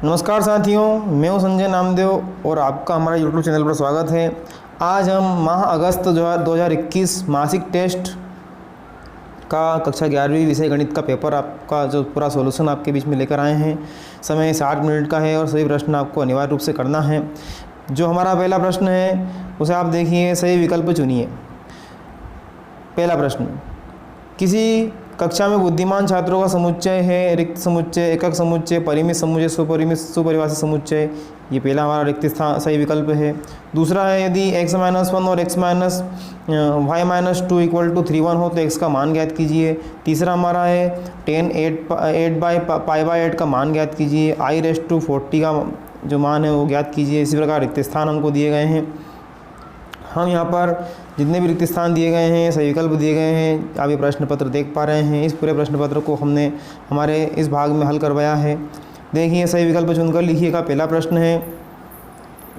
नमस्कार साथियों, मैं हूं संजय नामदेव और आपका हमारे YouTube चैनल पर स्वागत है। आज हम माह अगस्त 2021 मासिक टेस्ट का कक्षा 11वीं विषय गणित का पेपर आपका जो पूरा सॉल्यूशन आपके बीच में लेकर आए हैं। समय 60 मिनट का है और सभी प्रश्न आपको अनिवार्य रूप से करना है। जो हमारा पहला प्रश्न है उसे आप देखिए, सही विकल्प चुनिए। पहला प्रश्न, किसी कक्षा में बुद्धिमान छात्रों का समुच्चय है रिक्त समुच्चय, एकक समुच्चय, परिमित समुच्चय, सुपरिमित सुपरिभाषित समुच्चय। ये पहला हमारा रिक्त स्थान सही विकल्प है। दूसरा है, यदि x-1 और y-2 = 3 1 हो तो x का मान ज्ञात कीजिए। तीसरा हमारा है 10 8/8 का मान ज्ञात कीजिए। i⁴ का जो मान है वो ज्ञात कीजिए। इसी प्रकार रिक्त स्थान हमको दिए गए हैं। हम यहाँ पर जितने भी रिक्त स्थान दिए गए हैं, सही विकल्प दिए गए हैं, आप ये प्रश्न पत्र देख पा रहे हैं। इस पूरे प्रश्न पत्र को हमने हमारे इस भाग में हल करवाया है। देखिए, सही विकल्प चुनकर लिखिएगा। पहला प्रश्न है,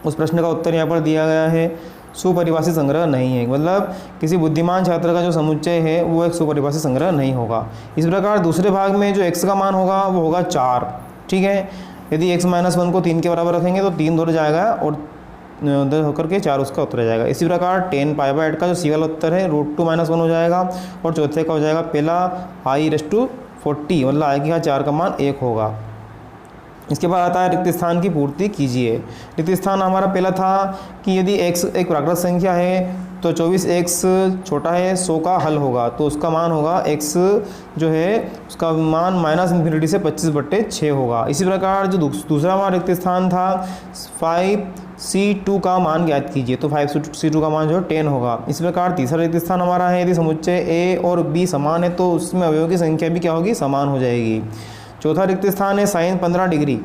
उस प्रश्न का उत्तर यहाँ पर दिया गया है, सुपरिभाषित संग्रह नहीं है। मतलब किसी बुद्धिमान छात्र का जो समुच्चय है वो एक सुपरिभाषित संग्रह नहीं होगा। इस प्रकार दूसरे भाग में जो x का मान होगा वो होगा 4। ठीक है, यदि x-1 को 3 के बराबर रखेंगे तो 3 दूर जाएगा और 10 होकर के 4 उसका उत्तर आ जाएगा। इसी प्रकार 10π/8 का जो सी वाला उत्तर है √2 - 1 हो जाएगा और चौथे का हो जाएगा पहला i⁴, मतलब i की 4 का मान 1 होगा। इसके बाद आता है रिक्त स्थान की पूर्ति कीजिए। रिक्त स्थान हमारा पहला था कि यदि x एक प्राकृत संख्या है तो 24x छोटा है 100 का हल होगा, तो उसका मान होगा x जो है उसका मान -∞ से 25/6 होगा। इसी प्रकार जो दूसरा हमारा रिक्त स्थान था 5c2 का मान ज्ञात कीजिए, तो 5c2 का मान जो 10 होगा। इसी प्रकार तीसरा रिक्त स्थान हमारा है, यदि समुच्चय a और b समान है तो उसमें अवयवों की संख्या भी क्या होगी, समान हो जाएगी। चौथा रिक्त स्थान है sin 15 डिग्री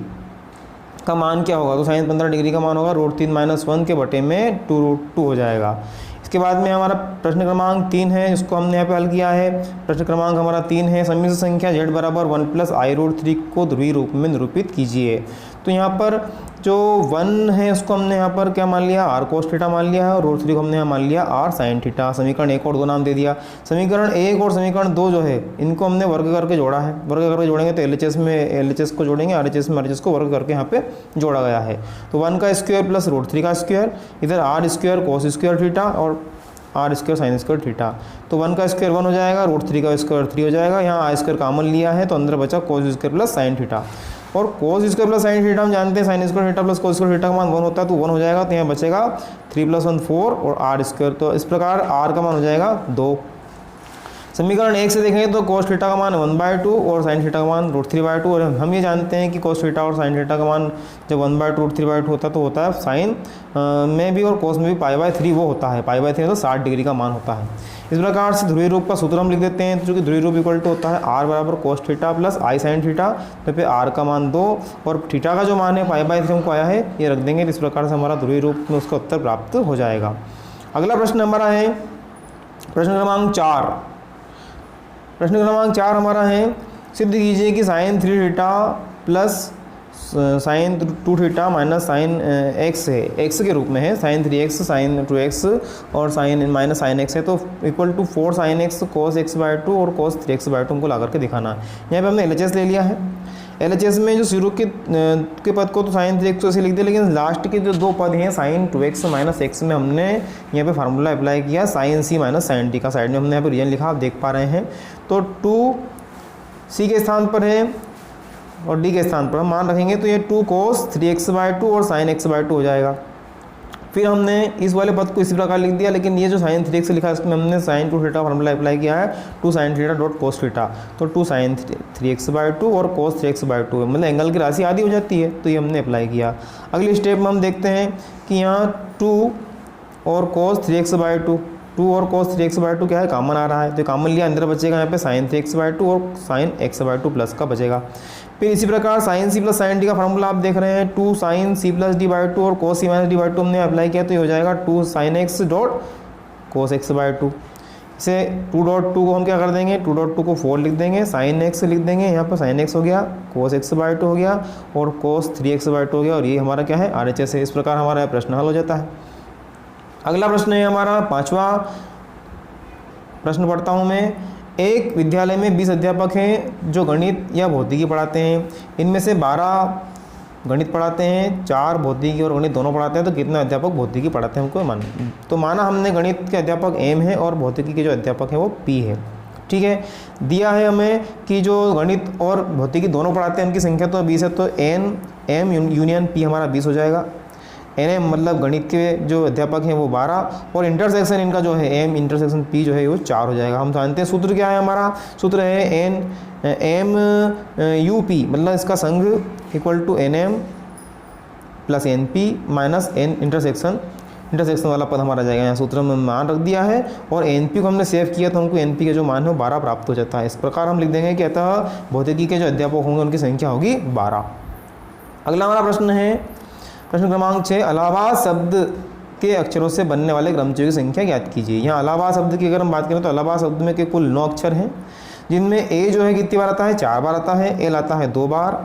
का मान क्या होगा, तो sin 15 डिग्री का मान होगा √3 - 1 के बटे में 2√2 हो जाएगा। इसके बाद में हमारा प्रश्न क्रमांक 3 है, जिसको हमने यहाँ पे हल किया है। प्रश्न क्रमांक हमारा 3 है, सम्मिश्र संख्या z = 1 + i√3 को ध्रुवीय रूप में निरूपित कीजिए। तो यहाँ पर जो 1 है उसको हमने यहाँ पर क्या मान लिया, r cos थीटा मान लिया है, और √3 को हमने यहाँ मान लिया r sin थीटा। समीकरण 1 और 2 नाम दे दिया। समीकरण 1 और समीकरण 2 जो है इनको हमने वर्ग करके जोड़ा है। वर्ग करके जोड़ेंगे तो LHS में LHS को जोड़ेंगे, RHS में RHS को वर्ग करके यहाँ पे जोड़ा गया है। तो 1 का स्क्वायर प्लस √3 का स्क्वायर, इधर r² cos² थीटा और r² sin² थीटा। तो 1 का स्क्वायर 1 हो जाएगा, √3 का स्क्वायर 3 हो जाएगा। यहाँ i² कॉमन लिया है तो अंदर बचा cos² प्लस sin थीटा। और cos² प्लस sin थीटा हम जानते हैं sin² theta plus cos² theta का मान 1 होता है, तो 1 हो जाएगा। तो यहाँ बचेगा 3 + 1 4 और r²। तो इस प्रकार r का मान हो जाएगा 2। समीकरण 1 से देखेंगे तो cos थीटा का मान 1/2 और sin थीटा का मान √3/2। और हम ये जानते हैं कि cos थीटा और sin थीटा का मान जब 1/2 √3/2 होता है तो होता है sin में भी और cos में भी π/3 वो होता है। π/3 मतलब 60 डिग्री का मान होता है। इस प्रकार से ध्रुवीय रूप का सूत्र हम लिख देते हैं, जो कि ध्रुवीय रूप इक्वल टू होता है r = cos theta plus i sin theta. तो पे r का मान 2 और थीटा का जो मान है π/3 हमको आया है ये रख देंगे। इस प्रकार से हमारा ध्रुवीय रूप में उसका उत्तर प्राप्त हो जाएगा। अगला प्रश्न हमारा है प्रश्न क्रमांक 4। प्रश्न क्रमांक 4 हमारा है, सिद्ध कीजिए कि sin 3 theta plus sin 2 theta minus sin x है, x के रूप में है, sin 3x sin 2x और sin x है, तो equal to 4 sin x cos x/2 और cos 3x/2 हमको ला करके दिखाना है। यहाँ पे हमने LHS ले लिया है। LHS में जो शुरू के पद को तो sin 3x ऐसे लिख दिया, लेकिन लास्ट के जो 2 पद हैं sin 2x - x में हमने यहाँ पे फार्मूला अप्लाई किया sin c - sin t का। साइड में हमने यहाँ पे रीजन लिखा, आप देख पा रहे हैं। तो 2c के स्थान पर है और d के स्थान पर हम मान रखेंगे तो ये 2 cos 3x/2 और sin x/2 हो जाएगा। फिर हमने इस वाले पद को इसी प्रकार लिख दिया, लेकिन ये जो sin 3x लिखा है इसमें हमने sin 2 थीटा फार्मूला अप्लाई किया है, 2 sin theta dot cos theta. तो 2 sin 3x/2 और cos 3x/2 मतलब एंगल की राशि आधी हो जाती है, तो ये हमने अप्लाई किया। अगली स्टेप में हम देखते हैं कि यहाँ 2 और cos 3x/2, 2 और cos 3x/2 क्या है, कॉमन आ रहा है, तो कॉमन लिया, अंदर बचेगा यहाँ पे sin 3x/2 और sin x/2 प्लस का बचेगा। फिर इसी प्रकार sin c plus sin d का फार्मूला आप देख रहे हैं, 2 sin c प्लस d/2 और cos c माइनस d/2 हमने अप्लाई किया, तो ये हो जाएगा 2 sin x dot cos x/2। इसे 2.2 को हम क्या कर देंगे, 2.2 को 4 लिख देंगे, sin x लिख देंगे, यहाँ पर sin x हो गया, cos x/2 हो गया और cos 3x/2 हो गया, और ये हमारा क्या है, RHS है। इस प्रकार हमारा प्रश्न हल हो जाता है। अगला प्रश्न है हमारा 5वां प्रश्न पढ़ता हूँ मैं। एक विद्यालय में 20 अध्यापक हैं जो गणित या भौतिकी पढ़ाते हैं। इनमें से 12 गणित पढ़ाते हैं, 4 भौतिकी और गणित दोनों पढ़ाते हैं, तो कितने अध्यापक भौतिकी पढ़ाते हैं हमको माना। तो माना हमने गणित के अध्यापक एम है और भौतिकी के जो अध्यापक हैं वो पी है। ठीक है, दिया है हमें कि जो गणित और भौतिकी दोनों पढ़ाते हैं उनकी संख्या तो 20 है, तो एन एम यूनियन पी हमारा 20 हो जाएगा। एन एम मतलब गणित के जो अध्यापक हैं वो 12 और इंटरसेक्शन इनका जो है एम इंटरसेक्शन पी जो है वो 4 हो जाएगा। हम जानते हैं सूत्र क्या है हमारा, सूत्र है एन एम यू पी मतलब इसका संघ equal to N M plus N P minus N intersection वाला पद हमारा जाएगा। यहाँ सूत्र में मान रख दिया है और एन पी को हमने सेव किया तो हमको एन पी का जो मान है वो 12 प्राप्त हो जाता है। इस प्रकार हम लिख देंगे कि अतः भौतिकी के जो अध्यापक होंगे उनकी संख्या होगी 12। अगला हमारा प्रश्न है प्रश्न क्रमांक 6, इलाहाबाद शब्द के अक्षरों से बनने वाले क्रमचिह्नों की संख्या ज्ञात कीजिए। यहाँ इलाहाबाद शब्द की अगर हम बात करें तो इलाहाबाद शब्द में के कुल 9 अक्षर हैं, जिनमें ए जो है कितनी बार आता है, 4 बार आता है, एल आता है 2 बार,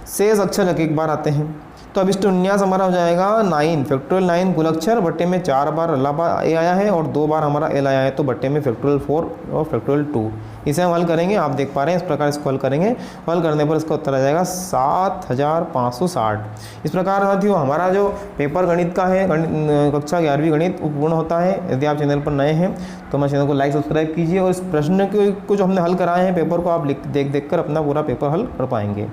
शेष अक्षर 1 बार आते हैं। तो अब इष्ट 19 हमारा हो जाएगा 9 फैक्टोरियल 9 कुल अक्षर बट्टे में 4 बार इलाहाबाद ए आया है और 2 बार हमारा एल आया है, तो बट्टे में फैक्टोरियल 4 और फैक्टोरियल 2। इसे हम हल करेंगे, आप देख पा रहे हैं इस प्रकार इसको हल करेंगे। हल करने पर इसका उत्तर आ जाएगा 7560। इस प्रकार साथियों हमारा जो पेपर गणित का है, गणित कक्षा 11वीं गणित पूर्ण होता है। यदि आप चैनल पर नए हैं तो हमारे चैनल को लाइक सब्सक्राइब कीजिए और इस प्रश्न को जो हमने हल कराए हैं पेपर को आप देख कर अपना पूरा पेपर हल कर पाएंगे।